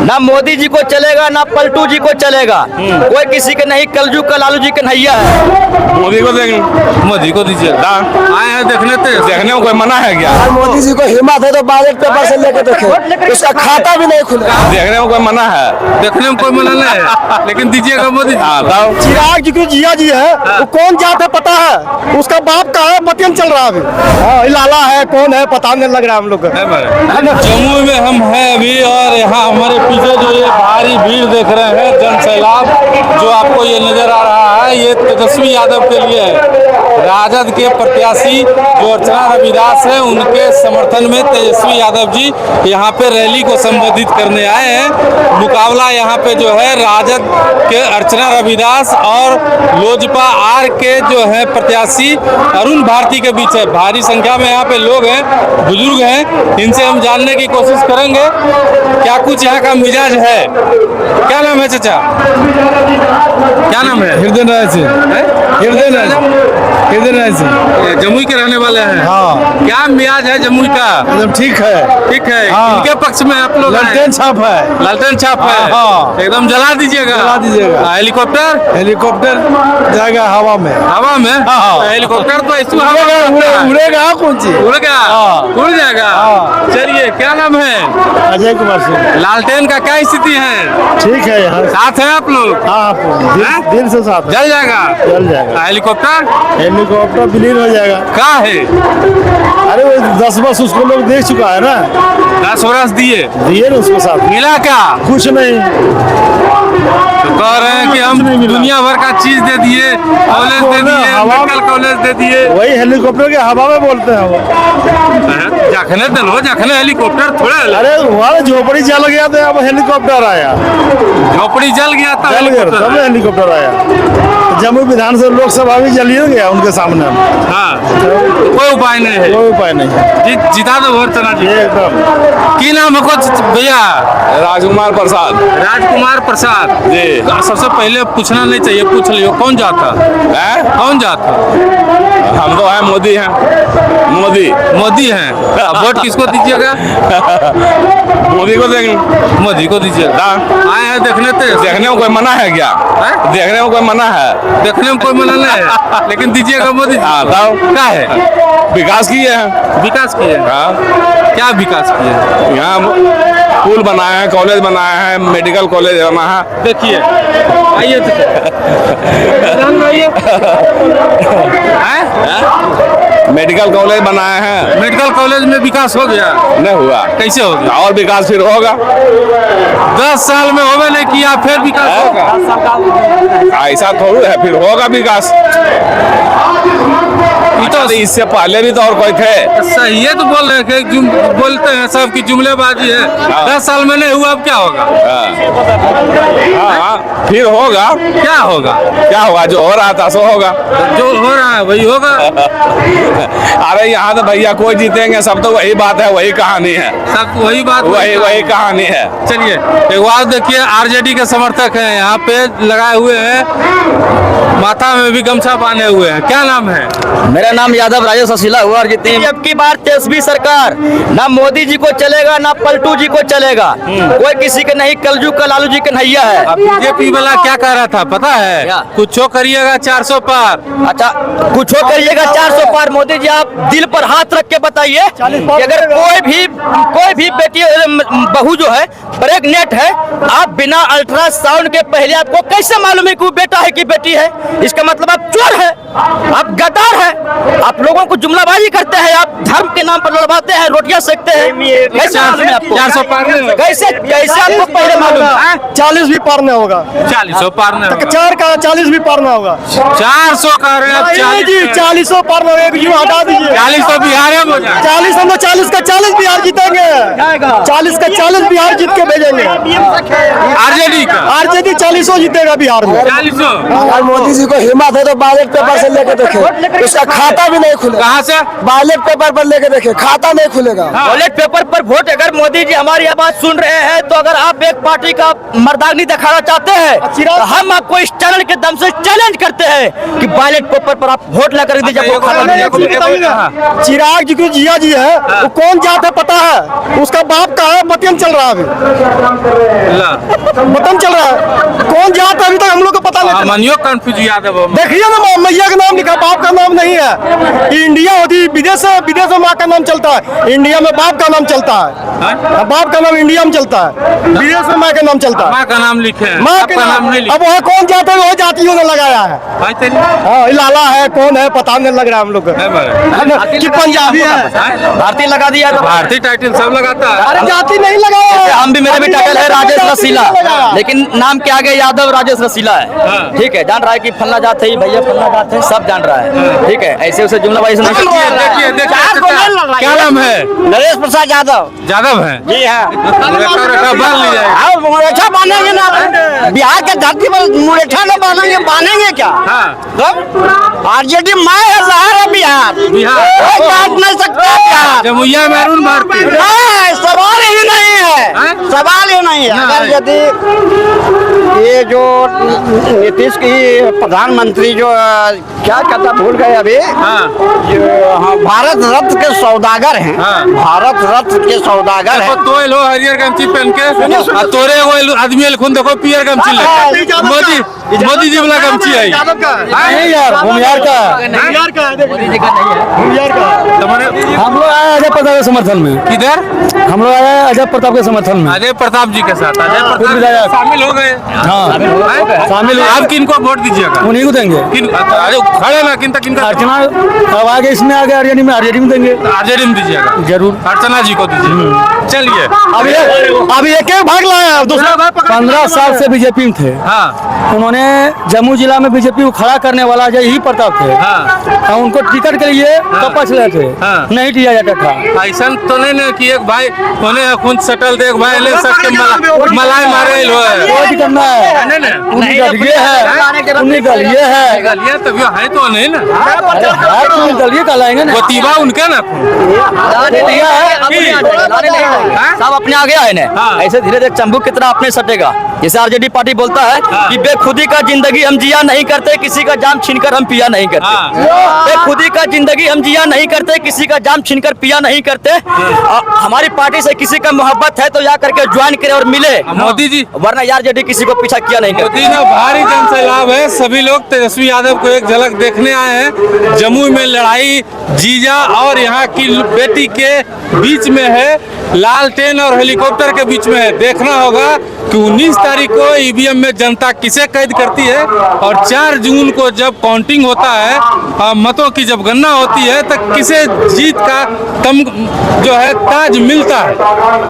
ना मोदी जी को चलेगा ना पलटू जी को चलेगा। कोई किसी के नहीं, कलजू का लालू जी कन्हैया है। मोदी को देंगे, मोदी को दीजिए। आए हैं देखने में कोई मना है क्या? मोदी जी को हिम्मत है तो बैलेट पेपर से लेके देखे, उसका खाता भी नहीं खुला। देखने में कोई मना है? देखने में कोई मना नहीं है, लेकिन दीजिएगा मोदी। चिराग जी को जिया जी है, वो कौन जात है पता है? उसका बाप का है, पतियन चल रहा है अभी। लाला है कौन है पता नहीं लग रहा है हम लोग को। जम्मू में हम हैं अभी और यहाँ हमारे पीछे जो ये भारी भीड़ देख रहे हैं, जन सैलाब जो आपको ये नजर आ रहा है, ये तेजस्वी यादव के लिए है। राजद के प्रत्याशी जो अर्चना रविदास है, उनके समर्थन में तेजस्वी यादव जी यहाँ पे रैली को संबोधित करने आए हैं। मुकाबला यहाँ पे जो है राजद के अर्चना रविदास और लोजपा आर के जो है प्रत्याशी अरुण भारती के बीच है। भारी संख्या में यहाँ पे लोग हैं, बुजुर्ग हैं, इनसे हम जानने की कोशिश करेंगे क्या कुछ यहाँ का मिजाज है। क्या नाम है चाचा? क्या नाम है? हृदय राय से। जमुई के रहने वाले हैं। हाँ। क्या मिजाज है जमुई का? एकदम ठीक है। ठीक है। हाँ। इनके पक्ष में आप लोग लालटेन छाप है। लालटेन छाप है। हाँ। एकदम जला दीजिएगा। जला दीजिएगा। हेलीकॉप्टर जाएगा हवा में। हवा में? हाँ। हेलीकॉप्टर तो इस हवा उड़ेगा कौन सी? उड़ेगा। हाँ। उड़ जाएगा। हाँ। चलिए, क्या नाम है? अजय कुमार सिंह। लालटेन का क्या स्थिति है? ठीक है यहाँ साथ है आप लोग? हाँ दिल से साथ जल जाएगा। जल जाएगा। हेलीकॉप्टर विलीन हो जाएगा। क्या है? अरे वो 10 वर्ष उसको लोग देख चुका है ना। 10 वर्ष दिए ना उसको साथ। मिला क्या? कुछ नहीं। तो कह रहे हैं कि हम दुनिया भर का चीज दे दिए, कॉलेज दे दिए, मेडिकल कॉलेज दे दिए। वही हेलीकॉप्टर के हवा में बोलते हैं वो। जाखने दलो, जाखने हेलीकॉप्टर थोड़े। अरे वहाँ झोपड़ी जल गया तो अब हेलीकॉप्टर आया। झोपड़ी जल गया तब हेलीकॉप्टर आया। जम्मू विधानसभा लोकसभा भी जल गया उनके सामने। हाँ, तो कोई उपाय नहीं है। कोई उपाय नहीं। जिता दो वोट चला जी। एकदम। की नाम है भैया? राजकुमार प्रसाद। राजकुमार प्रसाद जी। सबसे पहले पूछना नहीं चाहिए, पूछ लियो कौन जाता है? कौन जाता? हम तो हैं मोदी हैं। मोदी हैं। वोट किसको दीजिएगा? मोदी को देंगे। मोदी को दीजिएगा। आए हैं देखने में कोई मना है क्या? देखने में कोई मना है? देखने में कोई मना नहीं है, लेकिन दीजिएगा मोदी। क्या है? विकास किए हैं। विकास किए? क्या विकास किए? यहाँ पुल बनाए हैं, कॉलेज बनाए हैं, मेडिकल कॉलेज बना है। देखिए, आइए मेडिकल कॉलेज बनाए हैं। मेडिकल कॉलेज में विकास हो गया? नहीं हुआ। कैसे हो गया? और विकास फिर होगा। 10 साल में होवे नहीं किया, फिर विकास होगा? ऐसा थोड़ी है, फिर होगा विकास। तो इससे पहले भी तो और कोई थे। सही है, तो बोल रहे हैं कि बोलते हैं सब की जुमलेबाजी है। 10 साल में नहीं हुआ, अब क्या होगा? हाँ, फिर होगा। क्या होगा? क्या होगा? जो हो रहा था सो होगा। जो हो रहा है वही होगा। अरे यहाँ तो भैया कोई जीतेंगे, सब तो वही बात है, वही कहानी है। सब वही बात, वही कहानी है। चलिए, एक बात देखिए, आरजेडी के समर्थक हैं, यहाँ पे लगाए हुए हैं, माथा में भी गमछा बांधे हुए हैं। क्या नाम है? मेरा नाम यादव राजेश अशिला हुआ। अब की बार तेजस्वी सरकार, ना मोदी जी को चलेगा ना पलटू जी को चलेगा। कोई किसी के नहीं, कलजू का लालू जी कन्हैया है। बीजेपी वाला क्या कह रहा था पता है? कुछ करिएगा 400 पार। अच्छा, कुछ करिएगा 400 पार। मोदी जी आप दिल पर हाथ रख के बताइए कि अगर कोई भी बेटी बहू जो है प्रेग्नेंट है, आप बिना अल्ट्रासाउंड के पहले आपको कैसे मालूम है कि वो बेटा है कि बेटी है? इसका मतलब आप चोर है, आप गद्दार है, आप लोगों को जुमलाबाजी करते हैं, आप धर्म के नाम पर लड़वाते हैं, रोटियां सेकते हैं। कैसे मालूम है आपको? 400 पार नहीं? कैसे आपको पहले मालूम है? 40 भी पार नहीं होगा। 40 पार नहीं होगा। 4 का 40 भी पार नहीं होगा। 400 कह रहे हैं, 40 पार नहीं होगा। एक जीव हटा दीजिए। 40 तो बिहार में हो जाए। 40 हम 40 का 40 बिहार जीतेंगे। 40 का 40 बिहार जीत के भेजेंगे। आरजेडी 40 जीतेगा बिहार में। 40। अगर मोदी जी को हिम्मत है तो बैलेट पेपर से लेके देखे, उसका खाता भी नहीं खुलेगा। कहाँ से? बैलेट पेपर पर लेके देखे, खाता नहीं खुलेगा। बैलेट पेपर पर वोट, अगर मोदी जी हमारी आवाज सुन रहे हैं तो अगर आप एक पार्टी का मर्दानी दिखाना चाहते हैं तो हम आपको इस चैनल के दम से चैलेंज करते हैं कि बैलेट पेपर पर आप वोट ला कर दीजिए, आपको खाता नहीं खुलेगा। चिराग जी को जिया जी है, वो कौन जात है पता है? उसका बाप का है, मतियन चल रहा है अभी, मतन चल रहा है। कौन जात है अभी तक हम लोग को पता नहीं चला। मानियो कंफ्यूज यादव। देखिए ना, मैया का नाम लिखा, बाप का नाम नहीं है। इंडिया होती विदेश में माँ का नाम चलता है, इंडिया में बाप का नाम चलता है। बाप का नाम इंडिया में चलता है, विदेश में माँ का नाम चलता है। माँ का नाम लिखे हैं, माँ आपका नाम नहीं लिखे। अब वह कौन जाता है, वह जातियों ने लगाया है। हाँ, लाला है, कौन है पता नहीं लग रहा है हम लोग को। कि पंजाबी है, भारतीय लगा दिया तो भारतीय टाइटल सब लगाता है। अरे जाति नहीं लगाया है। हम भी, मेरे भी टाइटल है राजेश रसीला, लेकिन नाम के आगे यादव राजेश रसीला है। ठीक है, जान रहा है कि फलना जात है, भैया फलना जात है, सब जान रहा है। ठीक है, ऐसे उसे जुमला भाई से नहीं देखिए क्या नाम है? नरेश प्रसाद यादव। यादव है जी हाँ, बांध ली जाएगा। मुरेठा बांधेंगे ना, बिहार के धरती पर मुरेठा न बांधेंगे, बांधेंगे क्या? आरजेडी माँ है, लहर है बिहार, कोई बात नहीं सकता बिहार। जमुइया में अरुण भारती नहीं, सवाल ही नहीं है, सवाल ही नहीं है। अगर यदि ये जो नीतीश की प्रधानमंत्री जो क्या कहता भूल गए अभी, भारत रत्न के सौदागर हैं, भारत रत्न के सौदागर हैं। तो लो हरियर गमछी पहन के तोरे वो आदमी खून देखो पियर गमछी ले, मोदी जी वाला गमछी है नहीं यार, भूमियार का हम लोग आए अजय प्रताप के समर्थन में। किधर? हम लोग आए अजय प्रताप के समर्थन में। अजय प्रताप जी के साथ अजय प्रताप शामिल हो गए। हाँ, शामिल। आप किनको वोट दीजिएगा? उन्हीं को देंगे। अरे खड़े ना, किन तक अर्चना अब आगे इसमें आगे आरजेडी में देंगे, आरजेडी में दीजिएगा जरूर। अर्चना जी को दीजिए। चलिए अभी एक भाग लाया, दूसरा 15 साल से बीजेपी में थे। हाँ, उन्होंने जम्मू जिला में बीजेपी को खड़ा करने वाला यही प्रताप थे। हाँ, उनको टिकट के लिए कपच रहे थे, नहीं दिया जाता था। ऐसा तो नहीं ना कि एक भाई उन्हें खून सटल दे, एक भाई ले सकते मलाई मारे लो है। कोई दिक्कत ना है, उन्हीं दल ये है, उन्हीं दल ये है, गलिया तभी है तो नहीं ना, उन्हीं दल ये कहलाएंगे ना। वो तीबा उनके ना सब अपने आगे आए ने, ऐसे धीरे धीरे चंबू की तरह अपने सटेगा। जैसे आरजेडी पार्टी बोलता है कि बेखुदी का जिंदगी हम जिया नहीं करते, किसी का जाम छीनकर हम पिया नहीं करते। बेखुदी का जिंदगी हम जिया नहीं करते, किसी का जाम छीनकर पिया नहीं करते। हमारी पार्टी से किसी का मोहब्बत है तो या करके ज्वाइन करे और मिले मोदी जी, वरना यार जेडी किसी को पीछा किया नहीं करती। मोदी ने भारी जन सैलाब है। सभी लोग तेजस्वी यादव को एक झलक देखने आए हैं। जमुई में लड़ाई जीजा और यहाँ की बेटी के बीच में है, लालटेन और हेलीकॉप्टर के बीच में है। देखना होगा कि 19 तारीख को ईवीएम में जनता किसे कैद करती है और 4 जून को जब काउंटिंग होता है, मतों की जब गणना होती है, तो किसे जीत का जो है ताज मिलता है।